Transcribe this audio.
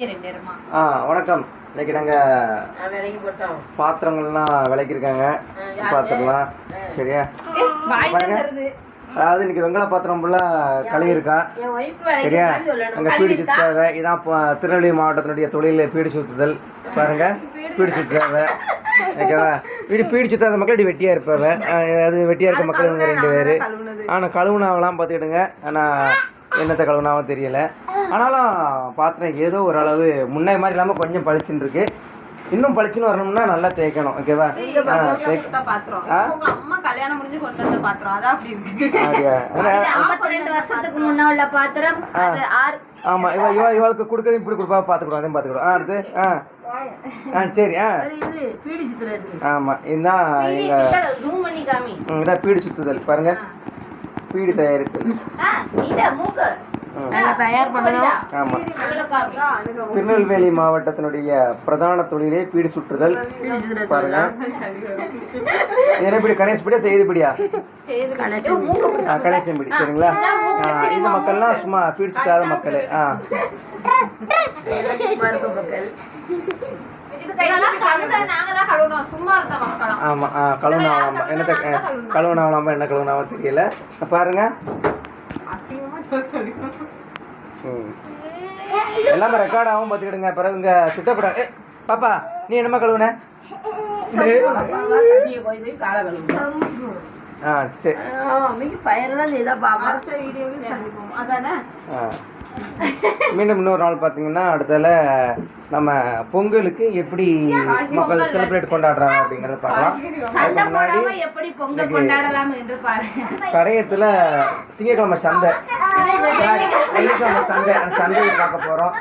வணக்கம். இன்னைக்கு நாங்கள் பாத்திரங்கள்லாம் விளக்கிருக்காங்க, பார்த்துடலாம். சரியா? அதாவது இன்னைக்கு வெங்கல பாத்திரம் ஃபுல்லாக கழுவிருக்கா. சரியா? அங்கே பீடி சுத்தாத. இதான் திருநெல்வேலி மாவட்டத்தினுடைய தொழில் பீடி சுத்துதல். பாருங்க, பீடி சுத்தாத. ஓகேவா? பீடி சுத்தாத மக்கள் இப்படி வெட்டியாக இருப்பாங்க. அது வெட்டியாக இருக்க மக்கள் இவங்க 2 பேர். ஆனால் கழுவுனாவெல்லாம் பார்த்துக்கிடுங்க. ஆனால் என்னத்தை கழுவுனாவும் தெரியல. ஆனாலும் பாத்திரம் ஏதோ ஓரளவு முன்னே மாதிரி இல்லாமல் கொஞ்சம் பளிச்சுன்னு இருக்கு. இன்னும் பளிச்சுன்னு வரணும்னா நல்லா தேய்க்கணும். ஓகேவா? ஆமா, இவளுக்கு கொடுக்கறது இப்படி கொடுப்பா, பார்த்துக்கிடும். அதையும் பார்த்துக்கிடும். அடுத்து சரி. ஆமா, இதுதான் எங்க பீடி சுத்துதல். பாருங்க, பீடி தயாரித்தல். ஆமா, திருநெல்வேலி மாவட்டத்தினுடைய பிரதான தொழிலே பீடி சுற்றுதல். பாருங்க, இப்படி கணேஷ்படியா செய்துபடியா கணேசன் பிடி. சரிங்களா? இந்த மக்கள்லாம் சும்மா பீடி சுத்தாத மக்கள். ஆமா, கழுவுனாவலாமா, என்னத்த கழுவுனாவலாமா, என்ன கழுவுனாவா தெரியல. பாருங்க, எல்லாமே ரெக்கார்ட் ஆகும், பார்த்துக்கிடுங்க. பிறகு இங்கே சுட்டக்கூடாது. பாப்பா, நீ என்னம்மா கழுவுன? சரி. மீண்டும் இன்னொரு நாள் பார்த்தீங்கன்னா அடுத்தால நம்ம பொங்கலுக்கு எப்படி மக்கள் செலிப்ரேட் கொண்டாடுறாங்க அப்படிங்கிறத பார்க்கலாம். அதுக்கு முன்னாடி கடையத்தில் திங்கட்கிழமை சந்தை, வெள்ளிக்கிழமை சந்தை, அந்த சந்தையை பார்க்க போகிறோம்.